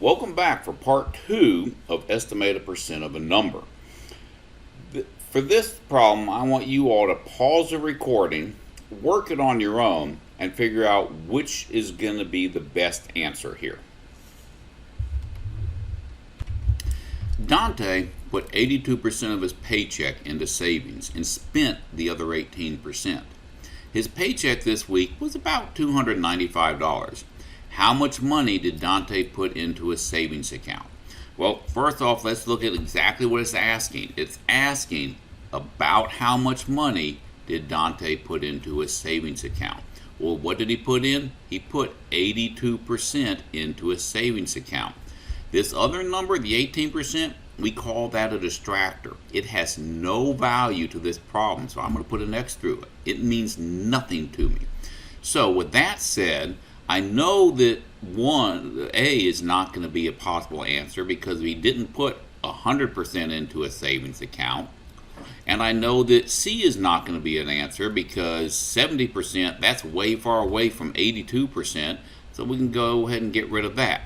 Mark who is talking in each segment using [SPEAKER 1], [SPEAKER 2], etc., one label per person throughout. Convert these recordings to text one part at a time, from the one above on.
[SPEAKER 1] Welcome back for part 2 of estimate a percent of a number. For this problem, I want you all to pause the recording, work it on your own, and figure out which is going to be the best answer here. Dante put 82% of his paycheck into savings and spent the other 18%. His paycheck this week was about $295. How much money did Dante put into his savings account? Well, first off, let's look at exactly what it's asking. It's asking about how much money did Dante put into his savings account. Well, what did he put in? He put 82% into his savings account. This other number, the 18%, we call that a distractor. It has no value to this problem, so I'm going to put an X through it. It means nothing to me. So with that said, I know that A is not going to be a possible answer because we didn't put 100% into a savings account. And I know that C is not going to be an answer because 70%, that's way far away from 82%. So we can go ahead and get rid of that.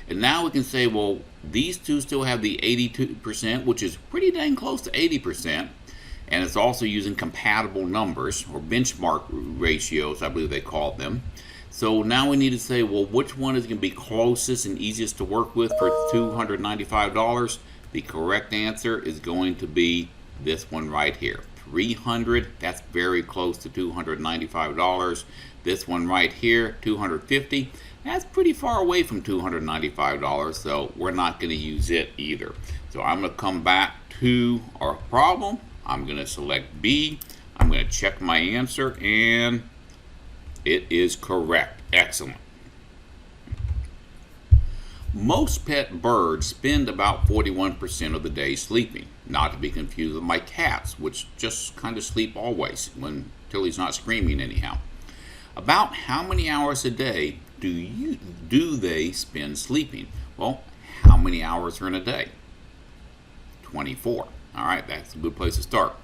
[SPEAKER 1] And now we can say, well, these two still have the 82%, which is pretty dang close to 80%. And it's also using compatible numbers or benchmark ratios, I believe they called them. So now we need to say, well, which one is going to be closest and easiest to work with for $295? The correct answer is going to be this one right here. 300, that's very close to $295. This one right here, 250, that's pretty far away from $295, so we're not going to use it either. So I'm going to come back to our problem. I'm going to select B. I'm going to check my answer, and it is correct. Excellent. Most pet birds spend about 41% of the day sleeping, not to be confused with my cats, which just kind of sleep always until he's not screaming anyhow. About how many hours a day do they spend sleeping? Well, how many hours are in a day? 24. All right, that's a good place to start.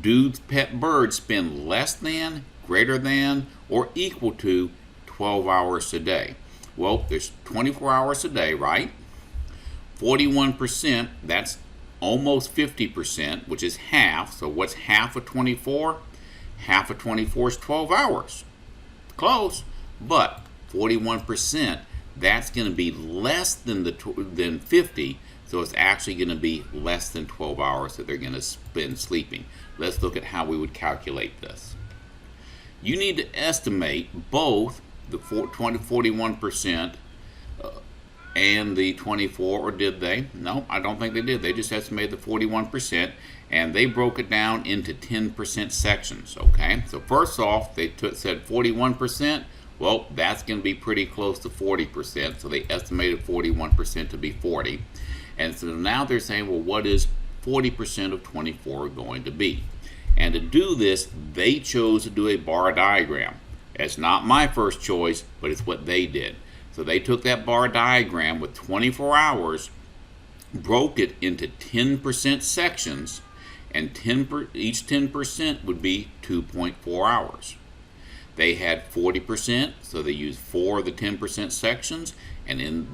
[SPEAKER 1] Do pet birds spend less than, greater than, or equal to 12 hours a day? Well, there's 24 hours a day, right? 41%, that's almost 50%, which is half. So what's half of 24? Half of 24 is 12 hours. Close, but 41%, that's going to be less than 50, so it's actually going to be less than 12 hours that they're going to spend sleeping. Let's look at how we would calculate this. You need to estimate both the 41% and the 24, or did they? No, I don't think they did. They just estimated the 41%, and they broke it down into 10% sections, okay? So first off, they said 41%. Well, that's going to be pretty close to 40%, so they estimated 41% to be 40. And so now they're saying, well, what is 40% of 24 going to be? And to do this, they chose to do a bar diagram. It's not my first choice, but it's what they did. So they took that bar diagram with 24 hours, broke it into 10% sections, and each 10% would be 2.4 hours. They had 40%, so they used 4 of the 10% sections, and in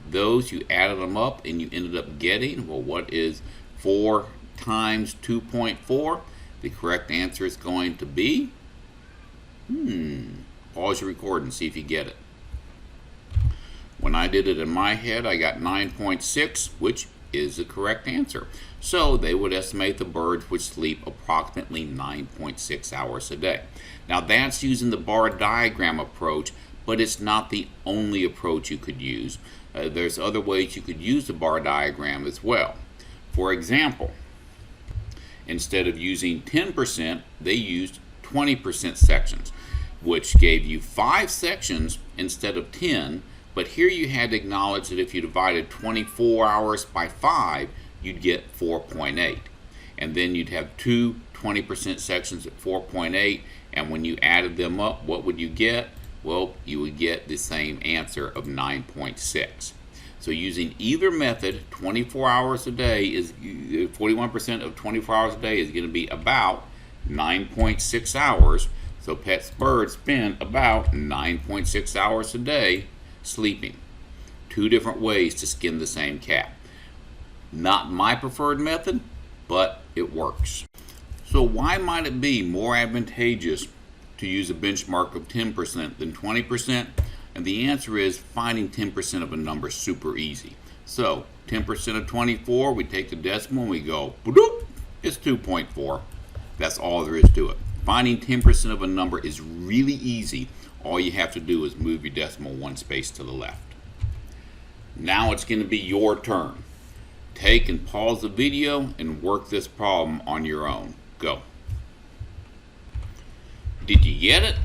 [SPEAKER 1] those you added them up and you ended up getting, well, what is 4 times 2.4? The correct answer is going to be, pause your record and see if you get it. When I did it in my head, I got 9.6, which is the correct answer. So they would estimate the birds would sleep approximately 9.6 hours a day. Now that's using the bar diagram approach, but it's not the only approach you could use. There's other ways you could use the bar diagram as well. For example, instead of using 10%, they used 20% sections, which gave you 5 sections instead of 10. But here you had to acknowledge that if you divided 24 hours by 5, you'd get 4.8. And then you'd have two 20% sections at 4.8, and when you added them up, what would you get? Well, you would get the same answer of 9.6. So using either method, 24 hours a day is 41% of 24 hours a day is going to be about 9.6 hours. So pet birds spend about 9.6 hours a day sleeping. Two different ways to skin the same cat. Not my preferred method, but it works. So why might it be more advantageous to use a benchmark of 10% than 20%? And the answer is finding 10% of a number is super easy. So 10% of 24, we take the decimal and we go, it's 2.4. That's all there is to it. Finding 10% of a number is really easy. All you have to do is move your decimal one space to the left. Now it's going to be your turn. Take and pause the video and work this problem on your own. Go. Did you get it?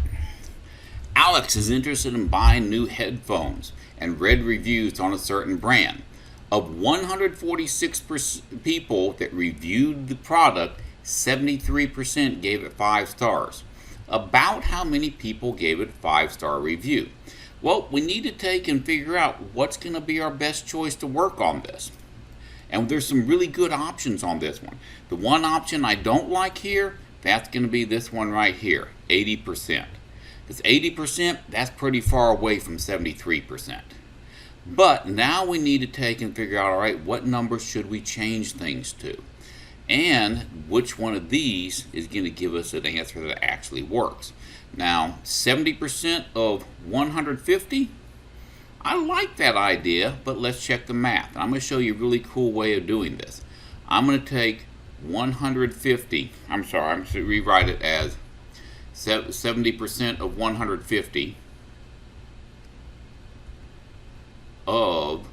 [SPEAKER 1] Alex is interested in buying new headphones and read reviews on a certain brand. Of 146 people that reviewed the product, 73% gave it 5 stars. About how many people gave it a 5-star review? Well, we need to take and figure out what's going to be our best choice to work on this. And there's some really good options on this one. The one option I don't like here, that's going to be this one right here, 80%. Because 80%, that's pretty far away from 73%. But now we need to take and figure out, all right, what numbers should we change things to? And which one of these is going to give us an answer that actually works. Now, 70% of 150, I like that idea, but let's check the math. I'm going to show you a really cool way of doing this. I'm going to take 150, I'm going to rewrite it as 70% of 150 of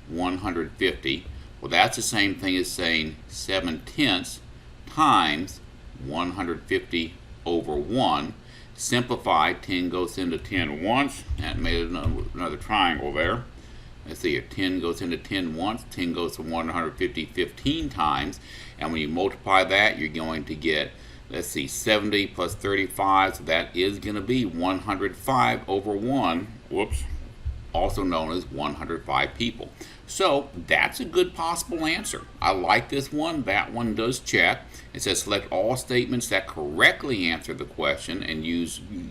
[SPEAKER 1] 150. Well, that's the same thing as saying 7/10 times 150 over 1. Simplify, 10 goes into 10 once. That made another triangle there. Let's see here, 10 goes into 10 once. 10 goes to 150 15 times. And when you multiply that, you're going to get, let's see, 70 plus 35. So that is going to be 105 over 1. Whoops. Also known as 105 people. So that's a good possible answer. I like this one. That one does check. It says select all statements that correctly answer the question and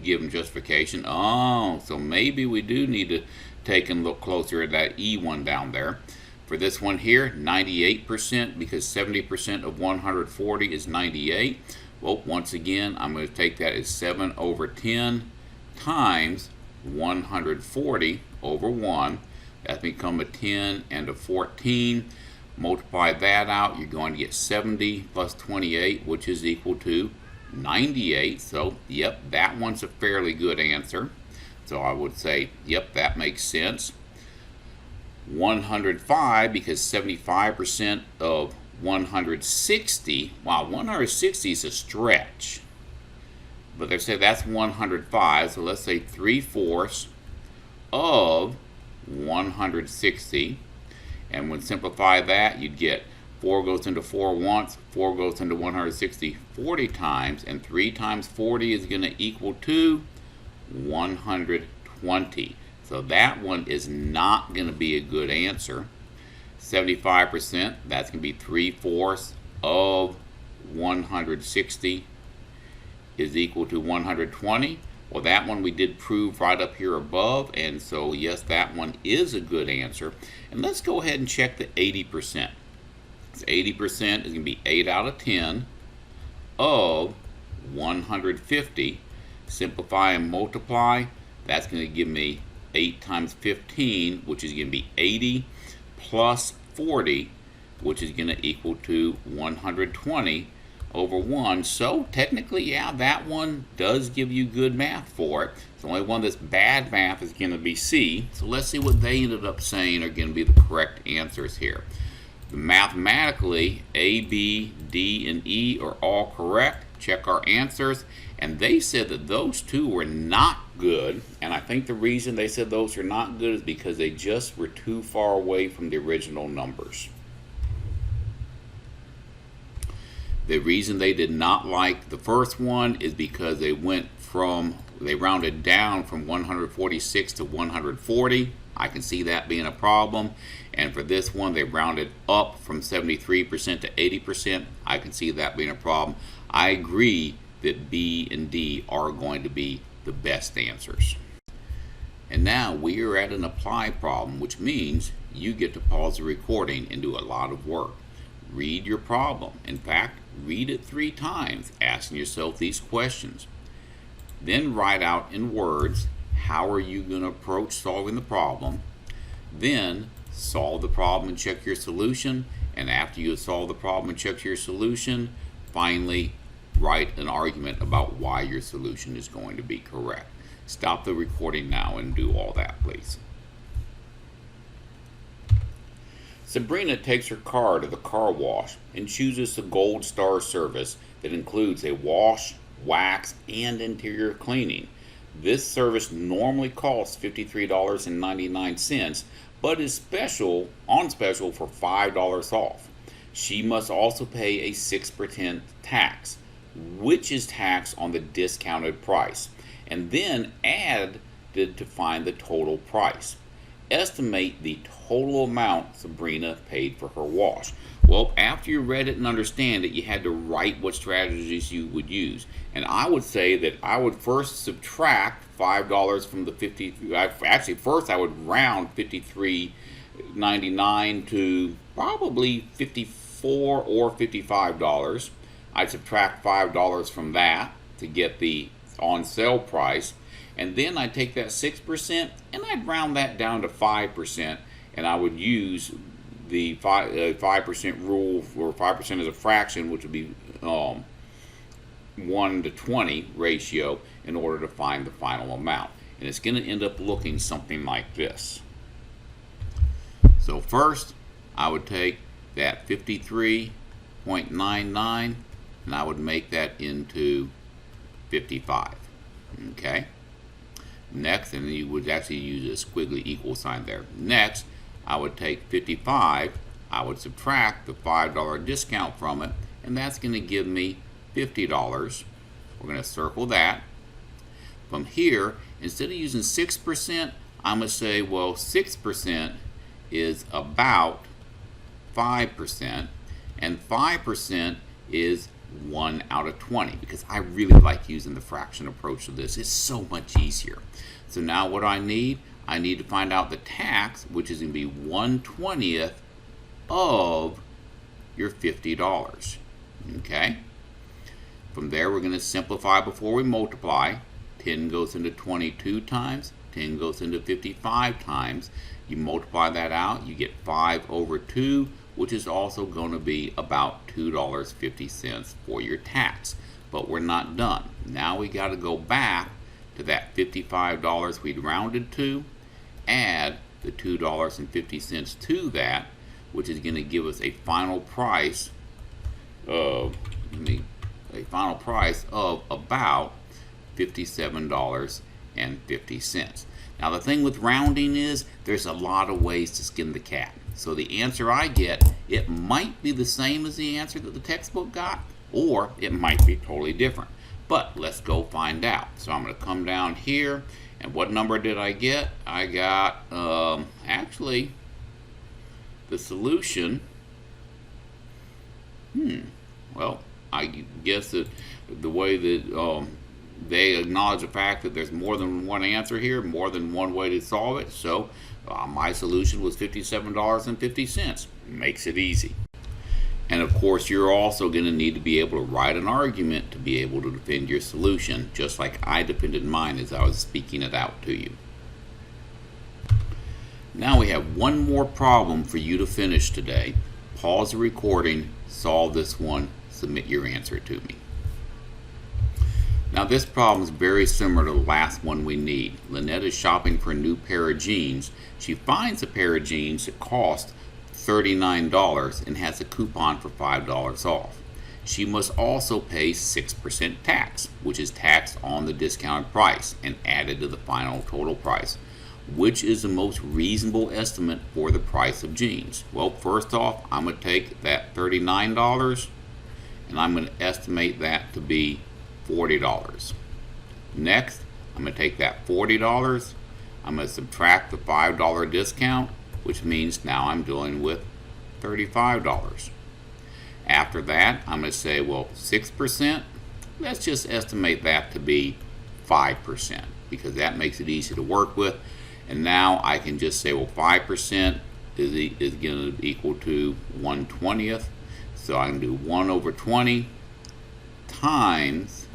[SPEAKER 1] give them justification. Oh, so maybe we do need to take and look closer at that E one down there. For this one here, 98%, because 70% of 140 is 98. Well, once again, I'm going to take that as 7 over 10 times 140 over 1. That's become a 10 and a 14. Multiply that out, you're going to get 70 plus 28, which is equal to 98. So, yep, that one's a fairly good answer. So I would say, yep, that makes sense. 105, because 75% of 160, wow, 160 is a stretch. But they say that's 105, so let's say 3/4 of 160. And when simplify that, you'd get 4 goes into 4 once, 4 goes into 160 40 times, and 3 times 40 is going to equal to 120. So that one is not going to be a good answer. 75%, that's going to be 3/4 of 160 is equal to 120. Well, that one we did prove right up here above, and so yes, that one is a good answer. And let's go ahead and check the 80%. So 80% is going to be 8 out of 10 of 150. Simplify and multiply. That's going to give me 8 times 15, which is going to be 80, plus 40, which is going to equal to 120 over 1. So technically, yeah, that one does give you good math for it. The only one that's bad math is going to be C. So let's see what they ended up saying are going to be the correct answers here. Mathematically, A, B, D, and E are all correct. Check our answers. And they said that those two were not good. And I think the reason they said those are not good is because they just were too far away from the original numbers. The reason they did not like the first one is because they rounded down from 146 to 140. I can see that being a problem. And for this one, they rounded up from 73% to 80%. I can see that being a problem. I agree that B and D are going to be the best answers. And now we are at an apply problem, which means you get to pause the recording and do a lot of work. Read your problem. In fact, read it 3 times, asking yourself these questions. Then write out in words, how are you going to approach solving the problem? Then solve the problem and check your solution. And after you solve the problem and check your solution, finally write an argument about why your solution is going to be correct. Stop the recording now and do all that, please. Sabrina takes her car to the car wash and chooses the Gold Star service that includes a wash, wax, and interior cleaning. This service normally costs $53.99, but is on special for $5 off. She must also pay a 6% tax, which is taxed on the discounted price, and then add to find the total price. Estimate the total amount Sabrina paid for her wash. Well, after you read it and understand it, you had to write what strategies you would use. And I would say that I would first subtract $5 from the 50. Actually, first I would round $53.99 to probably $54 or $55. I'd subtract $5 from that to get the on sale price, and then I'd take that 6% and I'd round that down to 5%, and I would use the 5% rule, or 5% as a fraction, which would be 1 to 20 ratio, in order to find the final amount. And it's going to end up looking something like this. So first I would take that 53.99 and I would make that into 55. Okay. Next, and then you would actually use a squiggly equal sign there. Next, I would take 55, I would subtract the $5 discount from it, and that's going to give me $50. We're going to circle that. From here, instead of using 6%, I'm going to say, well, 6% is about 5%, and 5% is 1 out of 20, because I really like using the fraction approach to this. It's so much easier. So now what I need to find out the tax, which is going to be 1/20th of your $50. Okay? From there, we're going to simplify before we multiply. 10 goes into 22 times, 10 goes into 55 times. You multiply that out, you get 5 over 2, which is also going to be about $2.50 for your tax. But we're not done. Now we got to go back to that $55 we'd rounded to, add the $2.50 to that, which is going to give us a final price of about $57.50. Now the thing with rounding is there's a lot of ways to skin the cat. So the answer I get, it might be the same as the answer that the textbook got, or it might be totally different. But let's go find out. So I'm going to come down here, and what number did I get? I got, actually, the solution. Well, I guess that the way that they acknowledge the fact that there's more than one answer here, more than one way to solve it. So my solution was $57.50. Makes it easy. And of course, you're also going to need to be able to write an argument to be able to defend your solution, just like I defended mine as I was speaking it out to you. Now we have one more problem for you to finish today. Pause the recording, solve this one, submit your answer to me. Now this problem is very similar to the last one we need. Lynette is shopping for a new pair of jeans. She finds a pair of jeans that cost $39 and has a coupon for $5 off. She must also pay 6% tax, which is taxed on the discounted price and added to the final total price. Which is the most reasonable estimate for the price of jeans? Well, first off, I'm going to take that $39 and I'm going to estimate that to be $40. Next, I'm going to take that $40, I'm going to subtract the $5 discount, which means now I'm dealing with $35. After that, I'm going to say, well, 6%, let's just estimate that to be 5%. because that makes it easy to work with. And now I can just say, well, 5% is going to equal to 1/20th. So I can do 1 over 20 times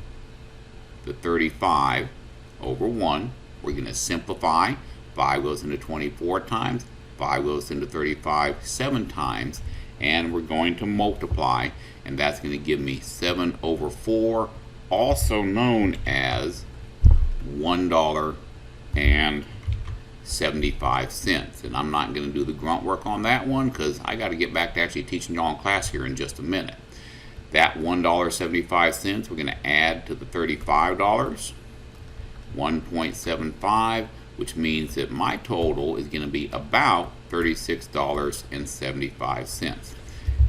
[SPEAKER 1] the 35 over 1. We're going to simplify. 5 goes into 24 times. 5 goes into 35 7 times. And we're going to multiply. And that's going to give me 7 over 4, also known as $1.75. And I'm not going to do the grunt work on that one because I got to get back to actually teaching y'all in class here in just a minute. That $1.75 we're going to add to the $35, 1.75, which means that my total is going to be about $36.75.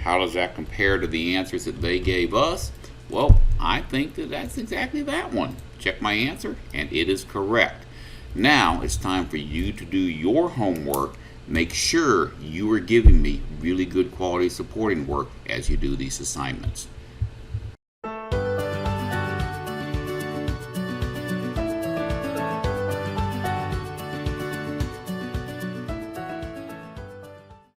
[SPEAKER 1] How does that compare to the answers that they gave us? Well, I think that that's exactly that one. Check my answer, and it is correct. Now it's time for you to do your homework. Make sure you are giving me really good quality supporting work as you do these assignments.